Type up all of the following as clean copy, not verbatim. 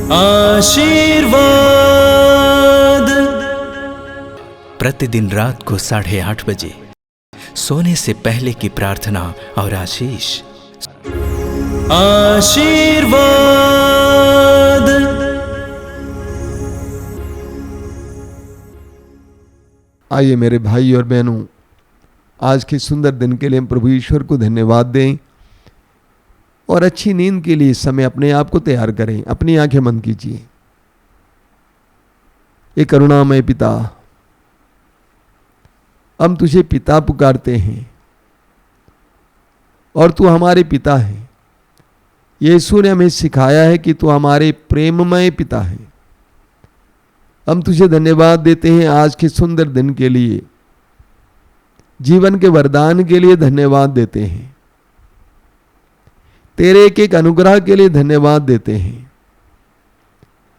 आशीर्वाद। प्रतिदिन रात को 8:30 बजे सोने से पहले की प्रार्थना और आशीष। आशीर्वाद। आइए मेरे भाई और बहनों, आज के सुंदर दिन के लिए हम प्रभु ईश्वर को धन्यवाद दें और अच्छी नींद के लिए इस समय अपने आप को तैयार करें। अपनी आंखें बंद कीजिए। एक करुणामय पिता, हम तुझे पिता पुकारते हैं और तू हमारे पिता है। यीशु ने हमें सिखाया है कि तू हमारे प्रेममय पिता है। हम तुझे धन्यवाद देते हैं आज के सुंदर दिन के लिए, जीवन के वरदान के लिए धन्यवाद देते हैं, तेरे एक एक अनुग्रह के लिए धन्यवाद देते हैं।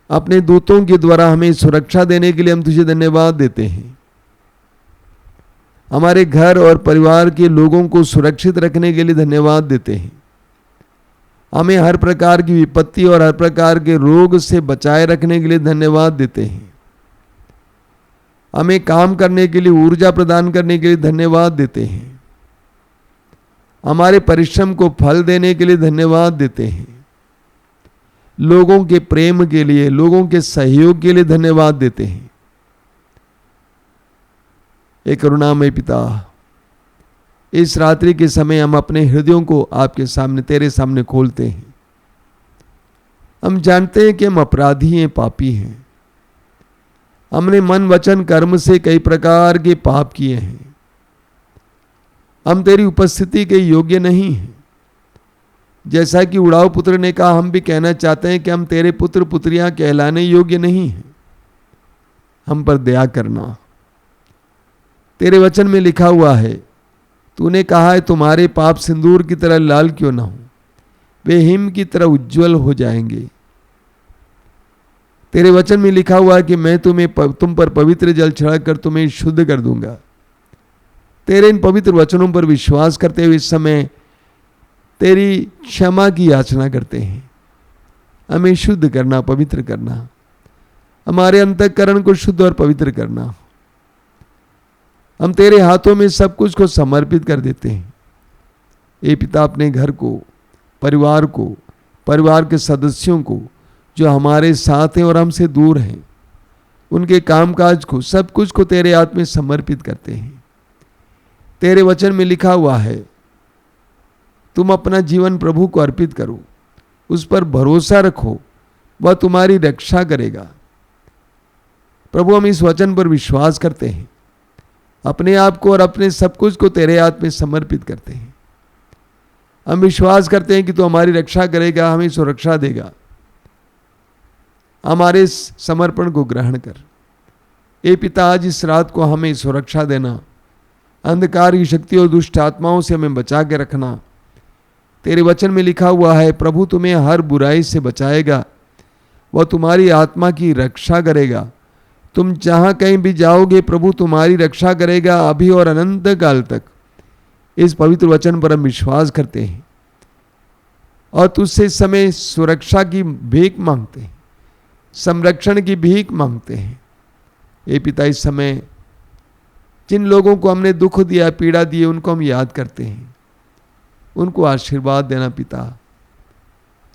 अपने दूतों के द्वारा हमें सुरक्षा देने के लिए हम तुझे धन्यवाद देते हैं। हमारे घर और परिवार के लोगों को सुरक्षित रखने के लिए धन्यवाद देते हैं। हमें हर प्रकार की विपत्ति और हर प्रकार के रोग से बचाए रखने के लिए धन्यवाद देते हैं। हमें काम करने के लिए ऊर्जा प्रदान करने के लिए धन्यवाद देते हैं। हमारे परिश्रम को फल देने के लिए धन्यवाद देते हैं। लोगों के प्रेम के लिए, लोगों के सहयोग के लिए धन्यवाद देते हैं। एक करुणामय पिता, इस रात्रि के समय हम अपने हृदयों को आपके सामने, तेरे सामने खोलते हैं। हम जानते हैं कि हम अपराधी हैं, पापी हैं। हमने मन वचन कर्म से कई प्रकार के पाप किए हैं। हम तेरी उपस्थिति के योग्य नहीं हैं। जैसा कि उड़ाऊ पुत्र ने कहा, हम भी कहना चाहते हैं कि हम तेरे पुत्र पुत्रियां कहलाने योग्य नहीं हैं। हम पर दया करना। तेरे वचन में लिखा हुआ है, तूने कहा है तुम्हारे पाप सिंदूर की तरह लाल क्यों ना हो, वे हिम की तरह उज्जवल हो जाएंगे। तेरे वचन में लिखा हुआ है कि मैं तुम पर पवित्र जल छिड़क कर तुम्हें शुद्ध कर दूंगा। तेरे इन पवित्र वचनों पर विश्वास करते हुए इस समय तेरी क्षमा की याचना करते हैं। हमें शुद्ध करना, पवित्र करना, हमारे अंतःकरण को शुद्ध और पवित्र करना। हम तेरे हाथों में सब कुछ को समर्पित कर देते हैं। ए पिता, अपने घर को, परिवार को, परिवार के सदस्यों को जो हमारे साथ हैं और हमसे दूर हैं, उनके कामकाज को, सब कुछ को तेरे हाथ में समर्पित करते हैं। तेरे वचन में लिखा हुआ है, तुम अपना जीवन प्रभु को अर्पित करो, उस पर भरोसा रखो, वह तुम्हारी रक्षा करेगा। प्रभु, हम इस वचन पर विश्वास करते हैं। अपने आप को और अपने सब कुछ को तेरे हाथ में समर्पित करते हैं। हम विश्वास करते हैं कि तू हमारी रक्षा करेगा, हमें सुरक्षा देगा। हमारे समर्पण को ग्रहण कर। ए पिता, आज इस रात को हमें सुरक्षा देना, अंधकार की शक्ति और दुष्ट आत्माओं से हमें बचा के रखना। तेरे वचन में लिखा हुआ है, प्रभु तुम्हें हर बुराई से बचाएगा, वह तुम्हारी आत्मा की रक्षा करेगा। तुम जहां कहीं भी जाओगे, प्रभु तुम्हारी रक्षा करेगा अभी और अनंत काल तक। इस पवित्र वचन पर हम विश्वास करते हैं और तुझसे इस समय सुरक्षा की भीख मांगते हैं, संरक्षण की भीख मांगते हैं। ये पिता, इस समय जिन लोगों को हमने दुख दिया, पीड़ा दी, उनको हम याद करते हैं। उनको आशीर्वाद देना पिता।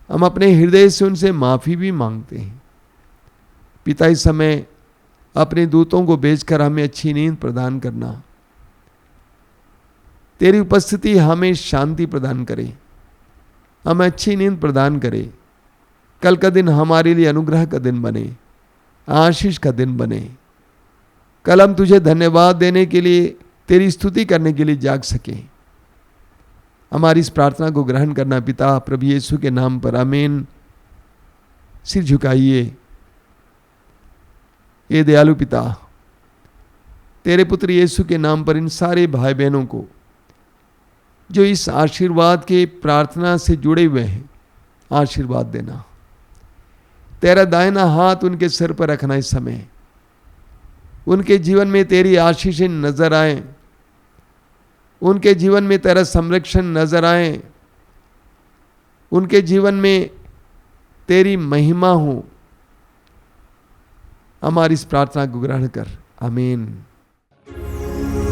हम अपने हृदय से उनसे माफी भी मांगते हैं। पिता, इस समय अपने दूतों को भेजकर हमें अच्छी नींद प्रदान करना। तेरी उपस्थिति हमें शांति प्रदान करे, हमें अच्छी नींद प्रदान करे। कल का दिन हमारे लिए अनुग्रह का दिन बने, आशीष का दिन बने। कल हम तुझे धन्यवाद देने के लिए, तेरी स्तुति करने के लिए जाग सके। हमारी इस प्रार्थना को ग्रहण करना पिता, प्रभु यीशु के नाम पर, आमीन। सिर झुकाइए। ये दयालु पिता, तेरे पुत्र यीशु के नाम पर इन सारे भाई बहनों को जो इस आशीर्वाद के प्रार्थना से जुड़े हुए हैं, आशीर्वाद देना। तेरा दाहिना हाथ उनके सिर पर रखना। इस समय उनके जीवन में तेरी आशीषें नजर आए, उनके जीवन में तेरा संरक्षण नजर आए, उनके जीवन में तेरी महिमा हो, हमारी इस प्रार्थना को ग्रहण कर, आमीन।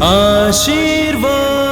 आशीर्वाद